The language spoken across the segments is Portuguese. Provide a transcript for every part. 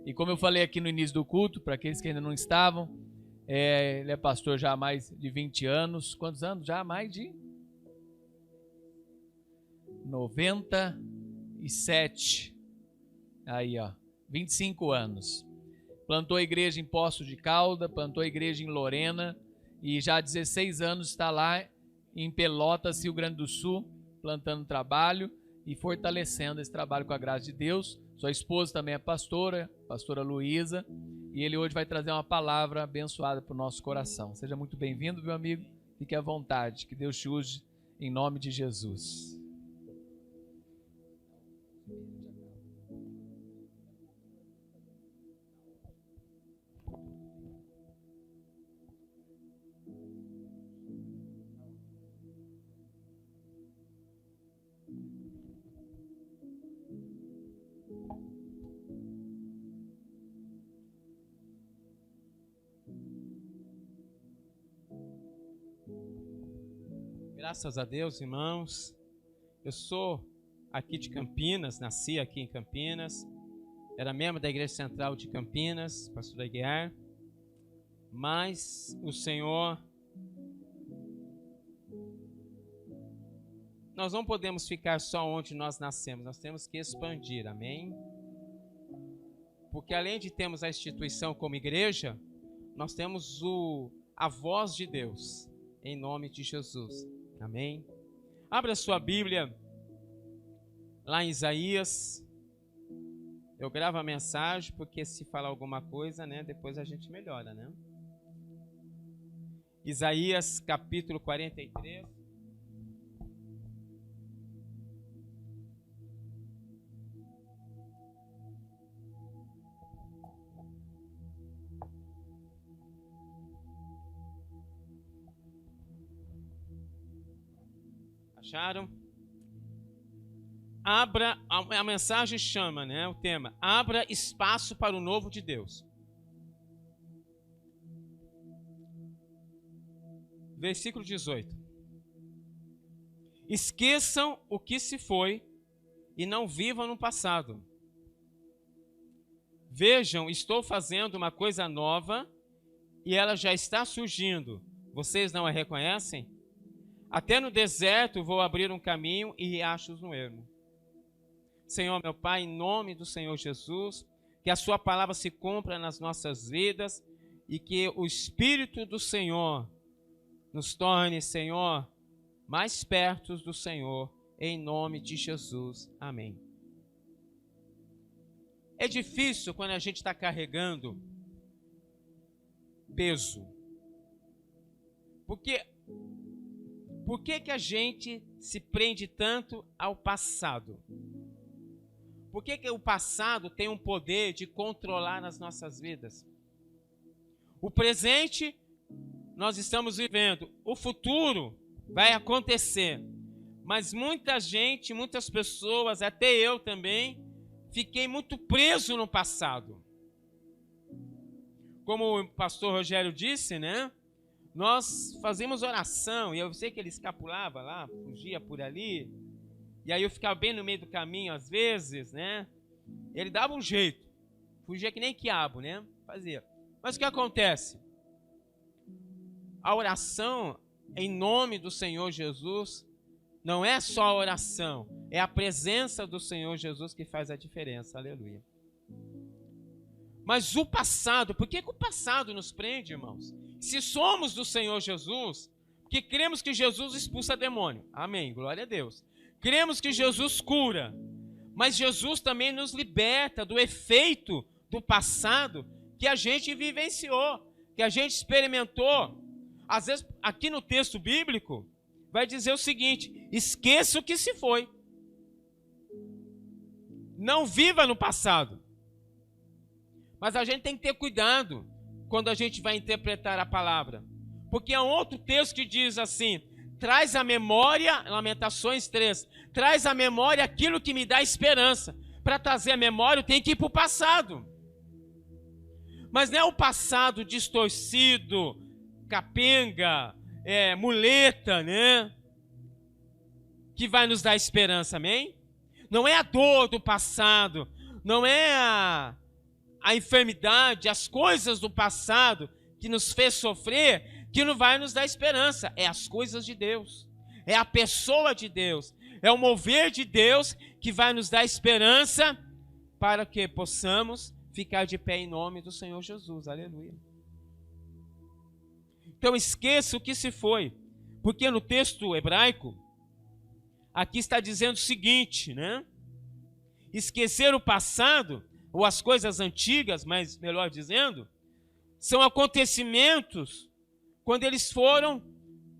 E como eu falei aqui no início do culto, para aqueles que ainda não estavam, ele é pastor já há mais de 20 anos. Quantos anos? Já há mais de 97. Aí, ó, 25 anos. Plantou a igreja em Poços de Caldas, plantou a igreja em Lorena e já há 16 anos está lá em Pelotas, Rio Grande do Sul, plantando trabalho e fortalecendo esse trabalho com a graça de Deus. Sua esposa também é pastora Luísa, e ele hoje vai trazer uma palavra abençoada para o nosso coração. Seja muito bem-vindo, meu amigo, fique à vontade, que Deus te use em nome de Jesus. Graças a Deus, irmãos. Eu sou aqui de Campinas, nasci aqui em Campinas. Era membro da Igreja Central de Campinas, pastor Aguiar. Mas o Senhor... Nós não podemos ficar só onde nós nascemos, nós temos que expandir, amém? Porque além de termos a instituição como igreja, nós temos a voz de Deus, em nome de Jesus. Amém? Abra sua Bíblia lá em Isaías. Eu gravo a mensagem porque se falar alguma coisa, né, depois a gente melhora, né? Isaías capítulo 43. Acharam? Abra, a mensagem chama, né, o tema, abra espaço para o novo de Deus. Versículo 18. Esqueçam o que se foi e não vivam no passado. Vejam, estou fazendo uma coisa nova e ela já está surgindo. Vocês não a reconhecem? Até no deserto vou abrir um caminho e riachos no ermo. Senhor, meu Pai, em nome do Senhor Jesus, que a sua palavra se cumpra nas nossas vidas e que o Espírito do Senhor nos torne, Senhor, mais perto do Senhor, em nome de Jesus. Amém. É difícil quando a gente está carregando peso. Por que a gente se prende tanto ao passado? Por que o passado tem um poder de controlar as nossas vidas? O presente nós estamos vivendo, o futuro vai acontecer. Mas muita gente, muitas pessoas, até eu também, fiquei muito preso no passado. Como o pastor Rogério disse, né? Nós fazíamos oração, e eu sei que ele escapulava lá, fugia por ali, e aí eu ficava bem no meio do caminho às vezes, né? Ele dava um jeito, fugia que nem quiabo, né? Fazia. Mas o que acontece? A oração em nome do Senhor Jesus não é só a oração, é a presença do Senhor Jesus que faz a diferença, aleluia. Mas o passado, por que o passado nos prende, irmãos? Se somos do Senhor Jesus, que cremos que Jesus expulsa demônio, amém, glória a Deus. Cremos que Jesus cura, mas Jesus também nos liberta do efeito do passado que a gente vivenciou, que a gente experimentou. Às vezes, aqui no texto bíblico, vai dizer o seguinte: esqueça o que se foi. Não viva no passado. Mas a gente tem que ter cuidado quando a gente vai interpretar a palavra. Porque há um outro texto que diz assim: traz à memória, Lamentações 3, traz à memória aquilo que me dá esperança. Para trazer a memória, eu tenho que ir para o passado. Mas não é o passado distorcido, capenga, muleta, né? Que vai nos dar esperança, amém? Não é a dor do passado, não é a enfermidade, as coisas do passado que nos fez sofrer, que não vai nos dar esperança. É as coisas de Deus, é a pessoa de Deus, é o mover de Deus que vai nos dar esperança para que possamos ficar de pé em nome do Senhor Jesus. Aleluia. Então esqueça o que se foi, porque no texto hebraico, aqui está dizendo o seguinte, né? Esquecer o passado, ou as coisas antigas, mas melhor dizendo, são acontecimentos quando eles foram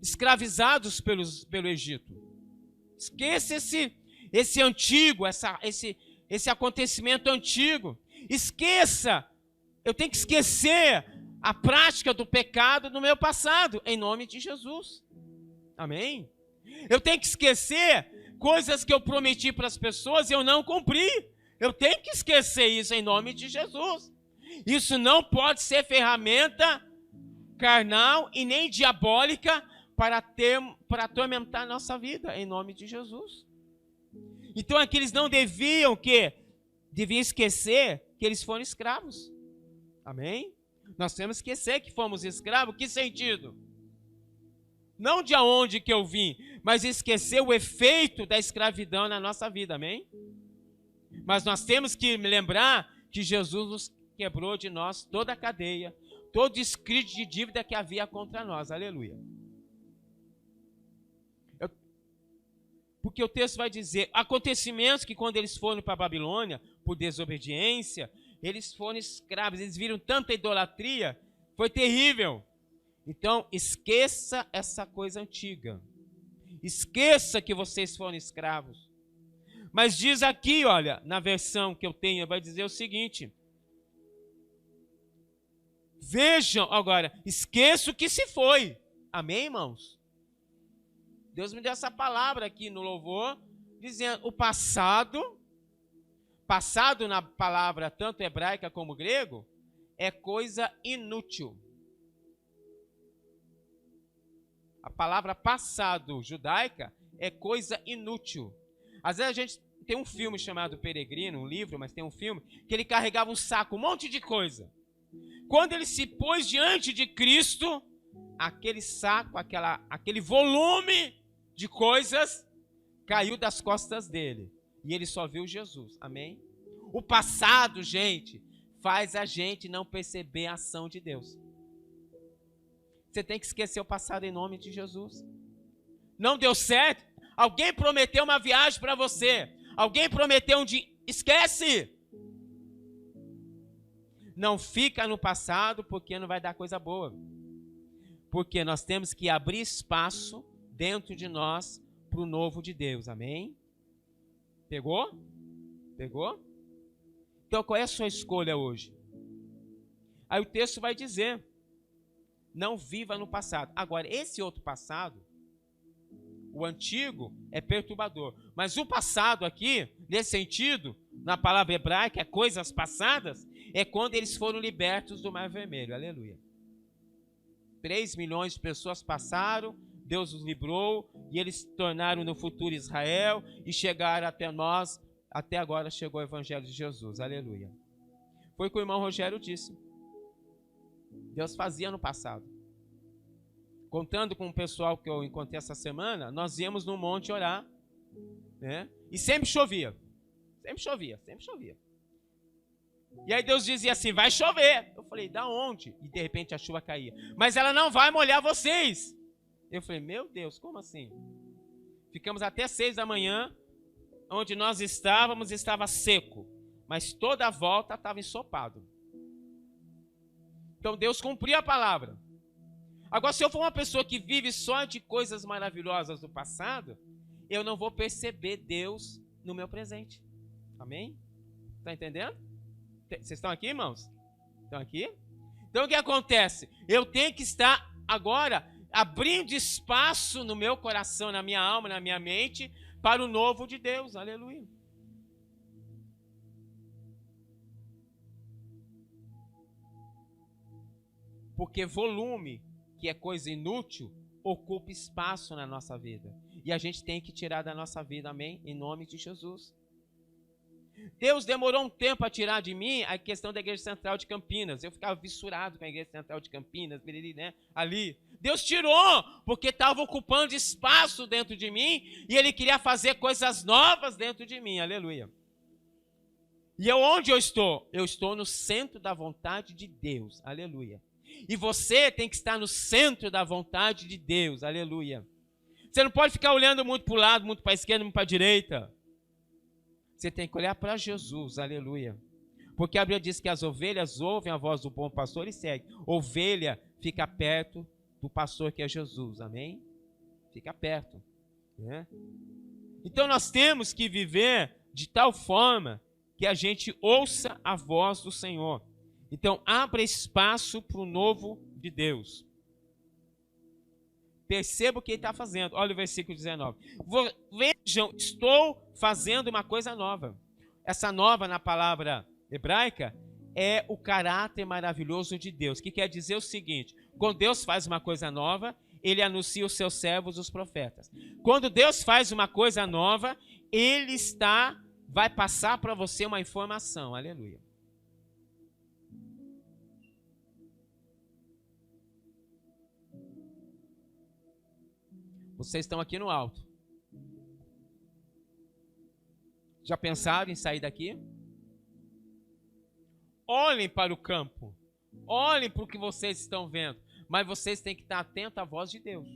escravizados pelo Egito. Esqueça esse antigo, esse acontecimento antigo. Esqueça, eu tenho que esquecer a prática do pecado no meu passado, em nome de Jesus. Amém? Eu tenho que esquecer coisas que eu prometi para as pessoas e eu não cumpri. Eu tenho que esquecer isso em nome de Jesus. Isso não pode ser ferramenta carnal e nem diabólica para atormentar a nossa vida, em nome de Jesus. Então aqueles não deviam esquecer que eles foram escravos. Amém? Nós temos que esquecer que fomos escravos. Que sentido? Não de onde que eu vim, mas esquecer o efeito da escravidão na nossa vida. Amém? Mas nós temos que lembrar que Jesus nos quebrou de nós toda a cadeia, todo escrito de dívida que havia contra nós. Aleluia. Porque o texto vai dizer, acontecimentos que quando eles foram para a Babilônia, por desobediência, eles foram escravos, eles viram tanta idolatria, foi terrível. Então, esqueça essa coisa antiga. Esqueça que vocês foram escravos. Mas diz aqui, olha, na versão que eu tenho, vai dizer o seguinte. Vejam, agora, esqueça o que se foi. Amém, irmãos? Deus me deu essa palavra aqui no louvor, dizendo o passado na palavra tanto hebraica como grego, é coisa inútil. A palavra passado judaica é coisa inútil. Às vezes a gente tem um filme chamado Peregrino, um livro, mas tem um filme, que ele carregava um saco, um monte de coisa. Quando ele se pôs diante de Cristo, aquele saco, aquele volume de coisas caiu das costas dele. E ele só viu Jesus. Amém? O passado, gente, faz a gente não perceber a ação de Deus. Você tem que esquecer o passado em nome de Jesus. Não deu certo? Alguém prometeu uma viagem para você. Alguém prometeu um dia. Esquece! Não fica no passado porque não vai dar coisa boa. Porque nós temos que abrir espaço dentro de nós para o novo de Deus. Amém? Pegou? Pegou? Então qual é a sua escolha hoje? Aí o texto vai dizer, não viva no passado. Agora, esse outro passado, o antigo, é perturbador. Mas o passado aqui, nesse sentido, na palavra hebraica, é coisas passadas, é quando eles foram libertos do Mar Vermelho. Aleluia. 3 milhões de pessoas passaram, Deus os livrou, e eles se tornaram no futuro Israel, e chegaram até nós, até agora chegou o Evangelho de Jesus. Aleluia. Foi o que o irmão Rogério disse. Deus fazia no passado. Contando com o pessoal que eu encontrei essa semana, nós íamos no monte orar, né? E sempre chovia. Sempre chovia, sempre chovia. E aí Deus dizia assim, vai chover. Eu falei, da onde? E de repente a chuva caía. Mas ela não vai molhar vocês. Eu falei, meu Deus, como assim? Ficamos até 6 da manhã, onde nós estávamos, estava seco. Mas toda a volta estava ensopado. Então Deus cumpriu a palavra. Agora, se eu for uma pessoa que vive só de coisas maravilhosas do passado, eu não vou perceber Deus no meu presente. Amém? Está entendendo? Vocês estão aqui, irmãos? Estão aqui? Então o que acontece? Eu tenho que estar agora abrindo espaço no meu coração, na minha alma, na minha mente, para o novo de Deus. Aleluia. Porque volume, que é coisa inútil, ocupa espaço na nossa vida. E a gente tem que tirar da nossa vida, amém? Em nome de Jesus. Deus demorou um tempo a tirar de mim a questão da Igreja Central de Campinas. Eu ficava fissurado com a Igreja Central de Campinas, né, ali. Deus tirou, porque estava ocupando espaço dentro de mim e Ele queria fazer coisas novas dentro de mim. Aleluia. E onde eu estou? Eu estou no centro da vontade de Deus. Aleluia. E você tem que estar no centro da vontade de Deus. Aleluia. Você não pode ficar olhando muito para o lado, muito para a esquerda, muito para a direita. Você tem que olhar para Jesus. Aleluia. Porque a Bíblia diz que as ovelhas ouvem a voz do bom pastor e seguem. Ovelha fica perto do pastor que é Jesus. Amém? Fica perto. Né? Então nós temos que viver de tal forma que a gente ouça a voz do Senhor. Então, abra espaço para o novo de Deus. Perceba o que Ele está fazendo. Olha o versículo 19. Vejam, estou fazendo uma coisa nova. Essa nova, na palavra hebraica, é o caráter maravilhoso de Deus, que quer dizer o seguinte: quando Deus faz uma coisa nova, Ele anuncia os seus servos, os profetas. Quando Deus faz uma coisa nova, Ele vai passar para você uma informação. Aleluia. Vocês estão aqui no alto. Já pensaram em sair daqui? Olhem para o campo. Olhem para o que vocês estão vendo. Mas vocês têm que estar atentos à voz de Deus.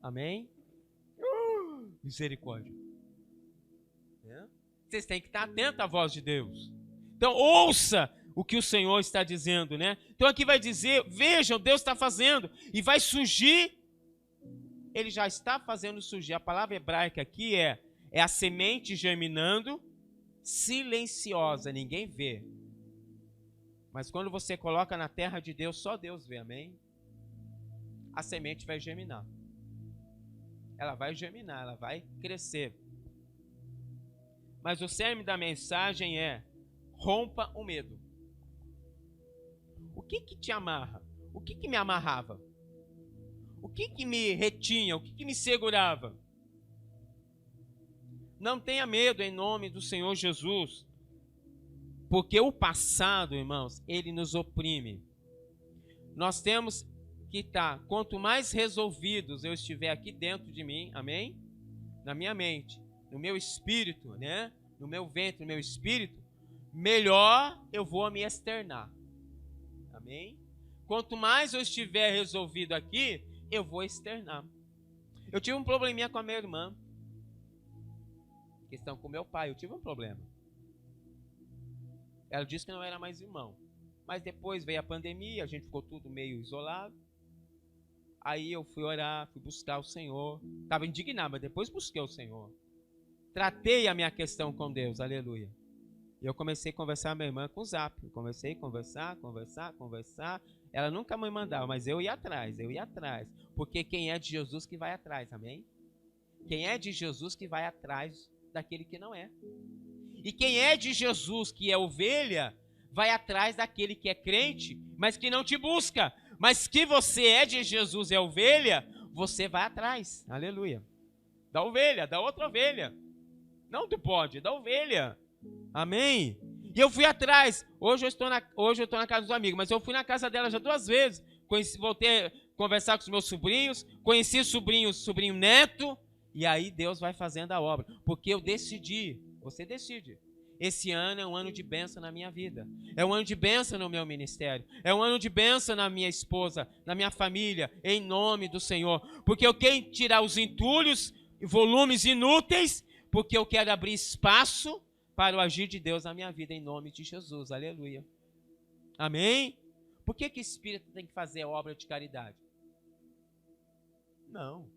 Amém? Misericórdia. Vocês têm que estar atentos à voz de Deus. Então, ouça o que o Senhor está dizendo, né? Então, aqui vai dizer, vejam, Deus está fazendo, e vai surgir, Ele já está fazendo surgir. A palavra hebraica aqui é a semente germinando, silenciosa, ninguém vê. Mas quando você coloca na terra de Deus, só Deus vê, amém? A semente vai germinar. Ela vai germinar, ela vai crescer. Mas o cerne da mensagem é: rompa o medo. O que te amarra? O que me amarrava? O que me retinha? O que me segurava? Não tenha medo em nome do Senhor Jesus. Porque o passado, irmãos, ele nos oprime. Nós temos que estar, quanto mais resolvidos eu estiver aqui dentro de mim, amém? Na minha mente, no meu espírito, né? No meu ventre, no meu espírito, melhor eu vou me externar. Amém? Quanto mais eu estiver resolvido aqui, eu vou externar. Eu tive um probleminha com a minha irmã. Questão com meu pai, eu tive um problema. Ela disse que não era mais irmão. Mas depois veio a pandemia, a gente ficou tudo meio isolado. Aí eu fui orar, fui buscar o Senhor. Estava indignado, mas depois busquei o Senhor. Tratei a minha questão com Deus, aleluia. E eu comecei a conversar com a minha irmã com o Zap. Eu comecei a conversar. Ela nunca me mandava, mas eu ia atrás. Porque quem é de Jesus que vai atrás, amém? Quem é de Jesus que vai atrás daquele que não é. E quem é de Jesus, que é ovelha, vai atrás daquele que é crente, mas que não te busca. Mas que você é de Jesus, é ovelha, você vai atrás. Aleluia. Da ovelha, da outra ovelha. Não do bode, da ovelha. Amém? E eu fui atrás. Hoje eu estou na casa dos amigos, mas eu fui na casa dela já 2 vezes. Voltei a conversar com os meus sobrinhos, conheci sobrinho neto, e aí Deus vai fazendo a obra. Porque eu decidi, você decide. Esse ano é um ano de bênção na minha vida. É um ano de bênção no meu ministério. É um ano de bênção na minha esposa, na minha família, em nome do Senhor. Porque eu quero tirar os entulhos e volumes inúteis, porque eu quero abrir espaço para o agir de Deus na minha vida, em nome de Jesus. Aleluia. Amém? Por que espírito tem que fazer obra de caridade? Não.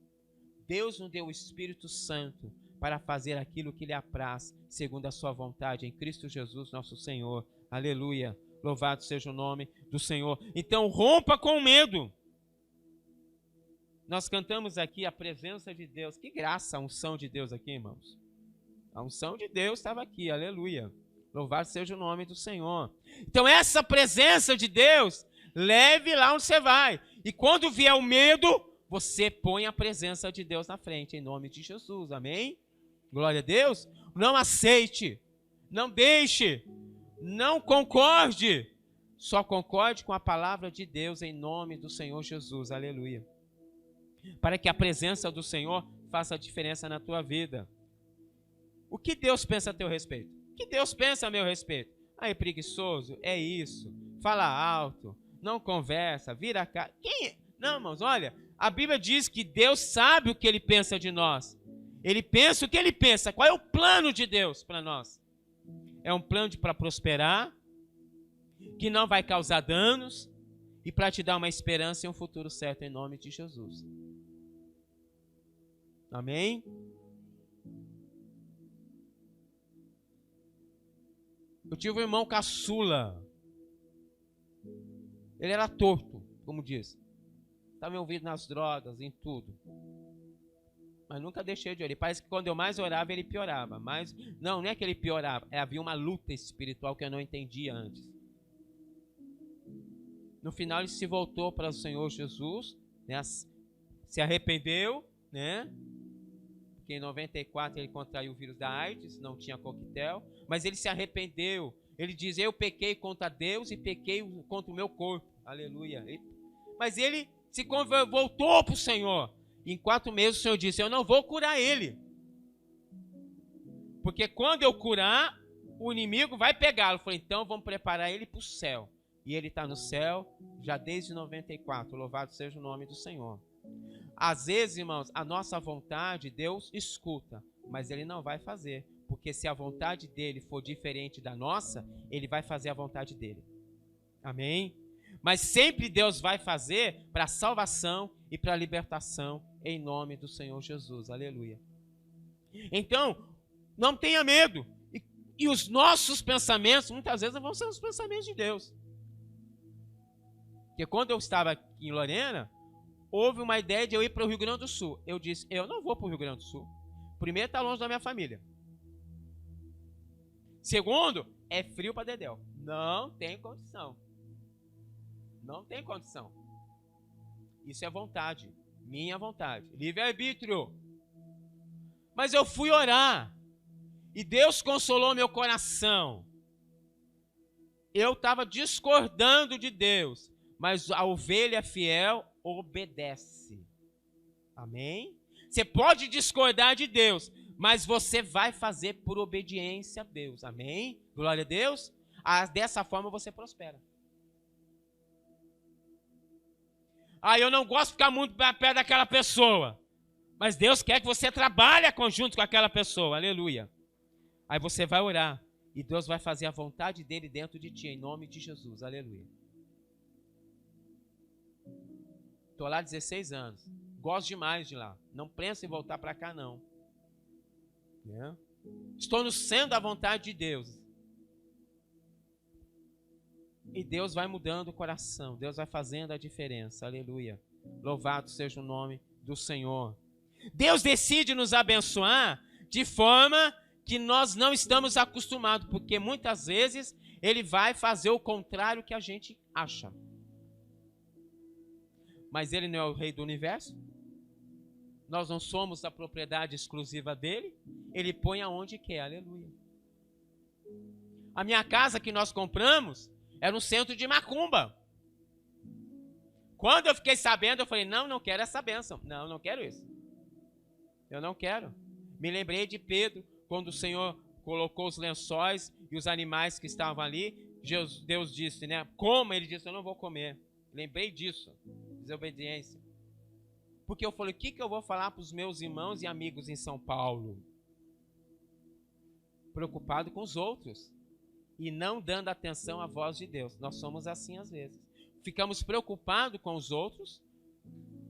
Deus não deu o Espírito Santo para fazer aquilo que lhe apraz, segundo a sua vontade, em Cristo Jesus, nosso Senhor. Aleluia. Louvado seja o nome do Senhor. Então, rompa com o medo. Nós cantamos aqui a presença de Deus. Que graça a unção de Deus aqui, irmãos. A unção de Deus estava aqui, aleluia. Louvado seja o nome do Senhor. Então essa presença de Deus, leve lá onde você vai. E quando vier o medo, você põe a presença de Deus na frente, em nome de Jesus, amém? Glória a Deus. Não aceite Não deixe, não concorde. Só concorde com a palavra de Deus em nome do Senhor Jesus. Aleluia. Para que a presença do Senhor faça a diferença na tua vida. O que Deus pensa a teu respeito? O que Deus pensa a meu respeito? Ah, é preguiçoso? É isso. Fala alto, não conversa, vira a cara. Não, irmãos, olha, a Bíblia diz que Deus sabe o que Ele pensa de nós. Ele pensa o que Ele pensa. Qual é o plano de Deus para nós? É um plano para prosperar, que não vai causar danos e para te dar uma esperança e um futuro certo em nome de Jesus. Amém? Eu tive um irmão caçula. Ele era torto, como diz. Estava envolvido nas drogas, em tudo. Mas nunca deixei de orar. Parece que quando eu mais orava, ele piorava. Mas não é que ele piorava. Havia uma luta espiritual que eu não entendia antes. No final ele se voltou para o Senhor Jesus, né? Se arrependeu, né? Porque em 94 ele contraiu o vírus da AIDS, não tinha coquetel, mas ele se arrependeu. Ele diz, eu pequei contra Deus e pequei contra o meu corpo. Aleluia. Mas ele voltou para o Senhor. Em 4 meses o Senhor disse, eu não vou curar ele. Porque quando eu curar, o inimigo vai pegá-lo. Eu falei, então vamos preparar ele para o céu. E ele está no céu já desde 94. Louvado seja o nome do Senhor. Às vezes, irmãos, a nossa vontade, Deus escuta, mas Ele não vai fazer. Porque se a vontade dEle for diferente da nossa, Ele vai fazer a vontade dEle. Amém? Mas sempre Deus vai fazer para a salvação e para a libertação em nome do Senhor Jesus. Aleluia. Então, não tenha medo. E os nossos pensamentos, muitas vezes, vão ser os pensamentos de Deus. Porque quando eu estava aqui em Lorena, houve uma ideia de eu ir para o Rio Grande do Sul. Eu disse, eu não vou para o Rio Grande do Sul. Primeiro, está longe da minha família. Segundo, é frio para dedéu. Não tem condição. Não tem condição. Isso é vontade. Minha vontade. Livre-arbítrio. Mas eu fui orar. E Deus consolou meu coração. Eu estava discordando de Deus. Mas a ovelha fiel obedece. Amém? Você pode discordar de Deus, mas você vai fazer por obediência a Deus. Amém? Glória a Deus. Dessa forma você prospera. Eu não gosto de ficar muito perto daquela pessoa. Mas Deus quer que você trabalhe conjunto com aquela pessoa. Aleluia. Aí você vai orar. E Deus vai fazer a vontade dele dentro de ti, em nome de Jesus. Aleluia. Estou lá há 16 anos. Gosto demais de lá. Não penso em voltar para cá, não. Estou no centro da vontade de Deus. E Deus vai mudando o coração. Deus vai fazendo a diferença. Aleluia. Louvado seja o nome do Senhor. Deus decide nos abençoar de forma que nós não estamos acostumados. Porque muitas vezes Ele vai fazer o contrário que a gente acha. Mas Ele não é o rei do universo. Nós não somos a propriedade exclusiva dEle. Ele põe aonde quer. Aleluia. A minha casa que nós compramos era no centro de Macumba. Quando eu fiquei sabendo, eu falei, não quero essa bênção. Não quero isso. Eu não quero. Me lembrei de Pedro, quando o Senhor colocou os lençóis e os animais que estavam ali. Deus disse, né? Como? Ele disse, eu não vou comer. Lembrei disso. Desobediência. Porque eu falei, o que eu vou falar para os meus irmãos e amigos em São Paulo? Preocupado com os outros. E não dando atenção à voz de Deus. Nós somos assim às vezes. Ficamos preocupados com os outros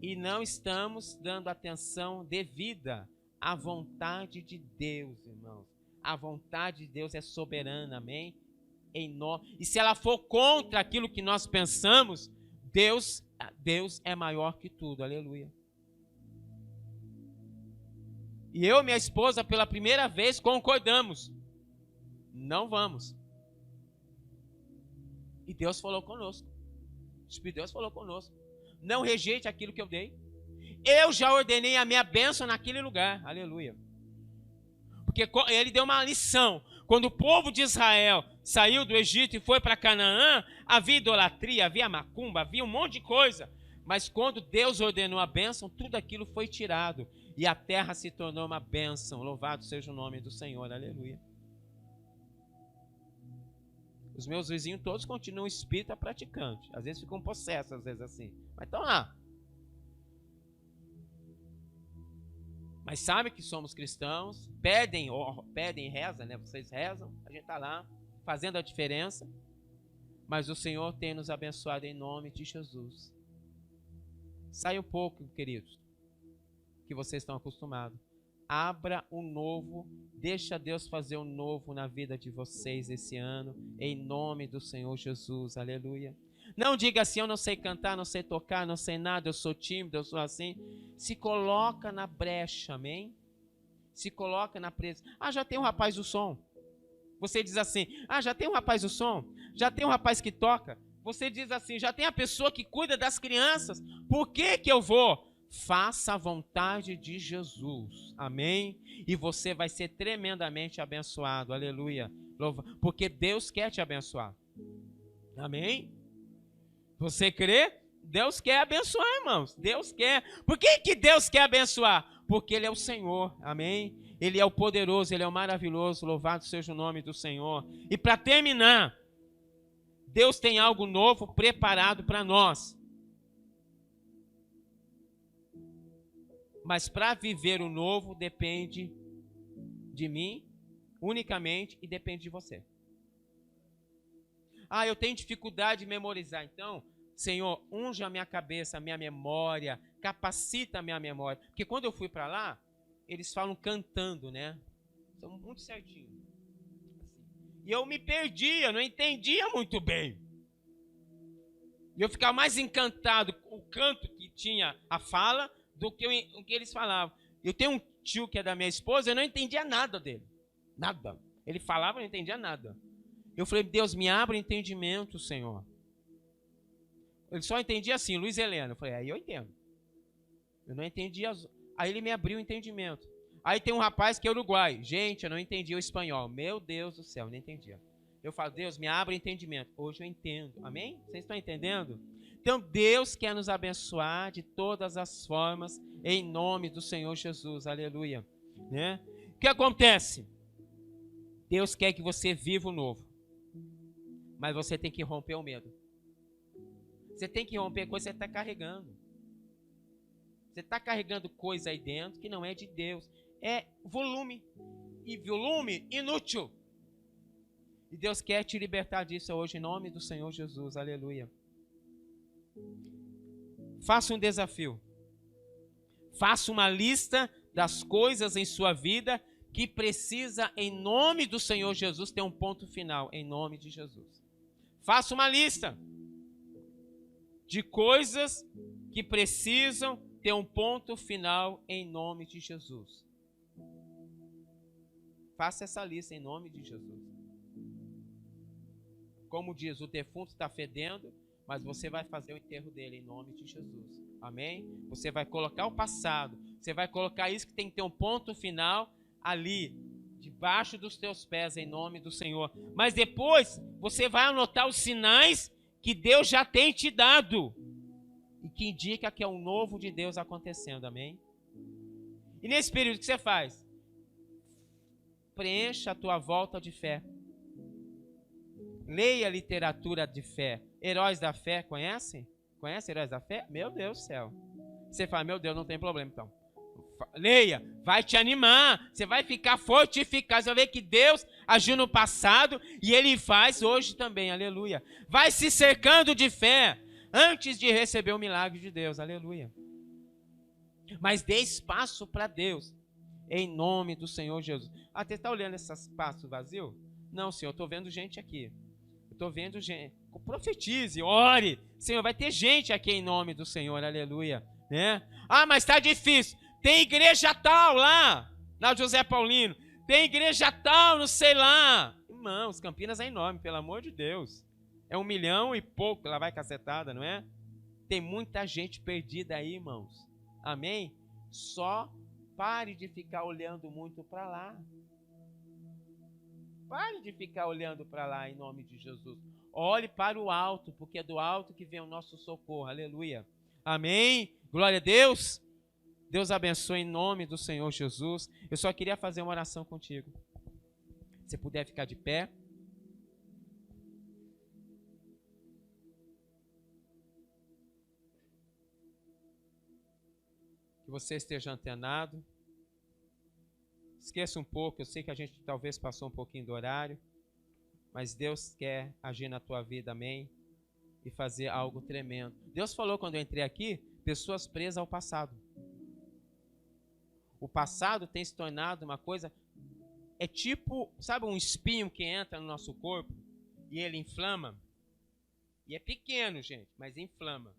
e não estamos dando atenção devida à vontade de Deus, irmãos. A vontade de Deus é soberana, amém? E se ela for contra aquilo que nós pensamos, Deus é maior que tudo, aleluia. E eu e minha esposa, pela primeira vez, concordamos. Não vamos. E Deus falou conosco. O Espírito de Deus falou conosco. Não rejeite aquilo que eu dei. Eu já ordenei a minha bênção naquele lugar. Aleluia. Porque ele deu uma lição. Quando o povo de Israel saiu do Egito e foi para Canaã, havia idolatria, havia macumba, havia um monte de coisa. Mas quando Deus ordenou a bênção, tudo aquilo foi tirado. E a terra se tornou uma bênção. Louvado seja o nome do Senhor. Aleluia. Os meus vizinhos todos continuam espírita praticante. Às vezes ficam possessos, às vezes assim. Mas estão lá. Mas sabe que somos cristãos. Pedem e rezam, né? Vocês rezam. A gente está lá fazendo a diferença. Mas o Senhor tem nos abençoado em nome de Jesus. Sai um pouco, queridos, que vocês estão acostumados. Abra o novo, deixa Deus fazer o novo na vida de vocês esse ano, em nome do Senhor Jesus, aleluia. Não diga assim, eu não sei cantar, não sei tocar, não sei nada, eu sou tímido, eu sou assim. Se coloca na brecha, amém? Se coloca na presa. Ah, já tem um rapaz do som. Você diz assim, ah, já tem um rapaz do som, já tem um rapaz que toca. Você diz assim, já tem a pessoa que cuida das crianças, por que que eu vou? Faça a vontade de Jesus, amém? E você vai ser tremendamente abençoado, aleluia. Porque Deus quer te abençoar, amém? Você crê? Deus quer abençoar, irmãos, Deus quer. Por que que Deus quer abençoar? Porque Ele é o Senhor, amém? Ele é o poderoso, Ele é o maravilhoso, louvado seja o nome do Senhor. E para terminar, Deus tem algo novo preparado para nós. Mas para viver o novo depende de mim, unicamente, e depende de você. Ah, eu tenho dificuldade de memorizar. Então, Senhor, unja a minha cabeça, a minha memória, capacita a minha memória. Porque quando eu fui para lá, eles falam cantando, né? São muito certinho. E eu me perdia, não entendia muito bem. E eu ficava mais encantado com o canto que tinha a fala do que o que eles falavam. Eu tenho um tio que é da minha esposa, eu não entendia nada dele. Nada. Ele falava, eu não entendia nada. Eu falei, Deus, me abre o entendimento, Senhor. Ele só entendia assim, Luiz Helena. Eu falei, aí eu entendo. Eu não entendia. Aí ele me abriu o entendimento. Aí tem um rapaz que é uruguai. Gente, eu não entendia o espanhol. Meu Deus do céu, eu não entendia. Eu falo, Deus, me abre o entendimento. Hoje eu entendo. Amém? Vocês estão entendendo? Então, Deus quer nos abençoar de todas as formas, em nome do Senhor Jesus. Aleluia. Né? O que acontece? Deus quer que você viva o novo. Mas você tem que romper o medo. Você tem que romper coisa que você está carregando. Você está carregando coisa aí dentro que não é de Deus. É volume. E volume inútil. E Deus quer te libertar disso hoje, em nome do Senhor Jesus. Aleluia. Faça um desafio. Faça uma lista das coisas em sua vida que precisa, em nome do Senhor Jesus, ter um ponto final. Em nome de Jesus. Faça uma lista de coisas que precisam ter um ponto final em nome de Jesus. Faça essa lista em nome de Jesus. Como diz, o defunto está fedendo, mas você vai fazer o enterro dele em nome de Jesus. Amém? Você vai colocar o passado, você vai colocar isso que tem que ter um ponto final ali, debaixo dos teus pés, em nome do Senhor. Mas depois, você vai anotar os sinais que Deus já tem te dado e que indica que é um novo de Deus acontecendo, amém? E nesse período, o que você faz? Preencha a tua volta de fé. Leia literatura de fé. Heróis da fé, conhece? Conhece Heróis da Fé? Meu Deus do céu. Você fala, meu Deus, não tem problema então. Leia, vai te animar. Você vai ficar fortificado. Você vai ver que Deus agiu no passado e Ele faz hoje também, aleluia. Vai se cercando de fé antes de receber o milagre de Deus, aleluia. Mas dê espaço para Deus, em nome do Senhor Jesus. Ah, você está olhando esse espaço vazio? Não, Senhor, eu estou vendo gente aqui. Estou vendo gente. Profetize, ore. Senhor, vai ter gente aqui em nome do Senhor, aleluia. Né? Ah, mas está difícil. Tem igreja tal lá, na José Paulino. Tem igreja tal, não sei lá. Irmãos, Campinas é enorme, pelo amor de Deus. É 1 milhão e pouco, lá vai cacetada, não é? Tem muita gente perdida aí, irmãos. Amém? Só pare de ficar olhando muito para lá. Pare de ficar olhando para lá em nome de Jesus. Olhe para o alto, porque é do alto que vem o nosso socorro. Aleluia. Amém. Glória a Deus. Deus abençoe em nome do Senhor Jesus. Eu só queria fazer uma oração contigo. Se puder ficar de pé. Que você esteja antenado. Esqueça um pouco, eu sei que a gente talvez passou um pouquinho do horário, mas Deus quer agir na tua vida, amém? E fazer algo tremendo. Deus falou quando eu entrei aqui, pessoas presas ao passado. O passado tem se tornado uma coisa, é tipo, sabe um espinho que entra no nosso corpo e ele inflama? E é pequeno, gente, mas inflama.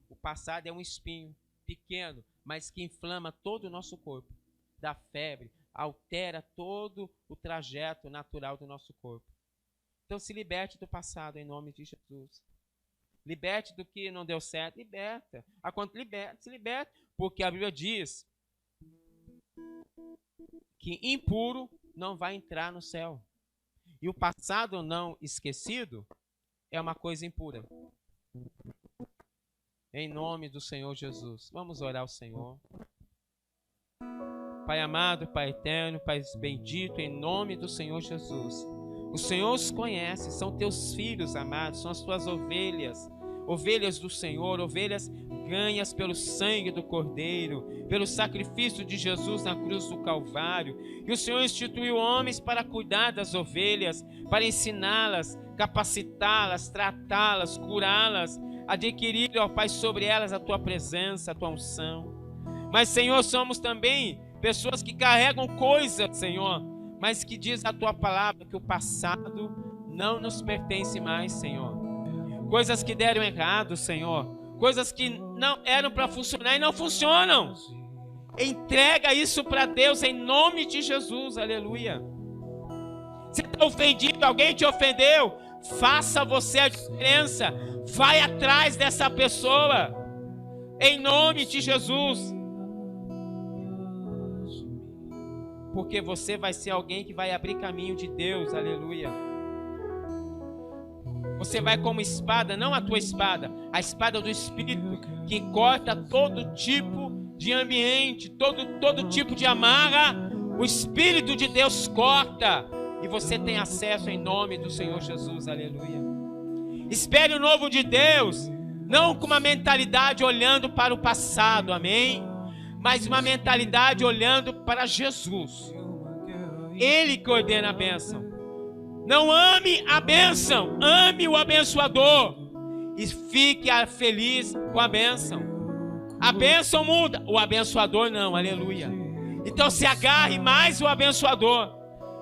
O passado é um espinho pequeno, mas que inflama todo o nosso corpo. Dá febre, altera todo o trajeto natural do nosso corpo. Então se liberte do passado em nome de Jesus. Liberte do que não deu certo, liberta. Se liberta, porque a Bíblia diz que impuro não vai entrar no céu. E o passado não esquecido é uma coisa impura. Em nome do Senhor Jesus. Vamos orar ao Senhor. Pai amado, Pai eterno, Pai bendito, em nome do Senhor Jesus. O Senhor os conhece, são teus filhos amados, são as tuas ovelhas, ovelhas do Senhor, ovelhas ganhas pelo sangue do Cordeiro, pelo sacrifício de Jesus na cruz do Calvário. E o Senhor instituiu homens para cuidar das ovelhas, para ensiná-las, capacitá-las, tratá-las, curá-las, adquirir, ó Pai, sobre elas a tua presença, a tua unção. Mas, Senhor, somos também pessoas que carregam coisas, Senhor, mas que diz a tua palavra que o passado não nos pertence mais, Senhor. Coisas que deram errado, Senhor. Coisas que não eram para funcionar e não funcionam. Entrega isso para Deus em nome de Jesus, aleluia. Você está ofendido, alguém te ofendeu? Faça você a diferença. Vai atrás dessa pessoa. Em nome de Jesus. Porque você vai ser alguém que vai abrir caminho de Deus, aleluia. Você vai como espada, não a tua espada, a espada do Espírito, que corta todo tipo de ambiente, todo tipo de amarra. O Espírito de Deus corta, e você tem acesso em nome do Senhor Jesus, aleluia. Espere o novo de Deus, não com uma mentalidade olhando para o passado, amém? Mas uma mentalidade olhando para Jesus. Ele que ordena a bênção. Não ame a bênção, ame o abençoador. E fique feliz com a bênção. A bênção muda, o abençoador não, aleluia. Então se agarre mais o abençoador.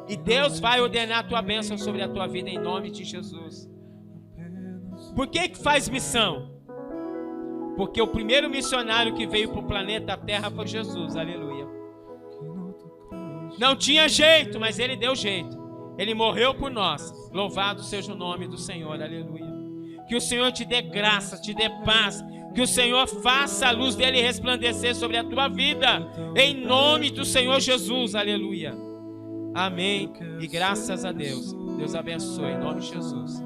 E Deus vai ordenar a tua bênção sobre a tua vida em nome de Jesus. Por que faz missão? Porque o primeiro missionário que veio para o planeta Terra foi Jesus, aleluia. Não tinha jeito, mas ele deu jeito. Ele morreu por nós. Louvado seja o nome do Senhor, aleluia. Que o Senhor te dê graça, te dê paz. Que o Senhor faça a luz dele resplandecer sobre a tua vida. Em nome do Senhor Jesus, aleluia. Amém. E graças a Deus. Deus abençoe, em nome de Jesus.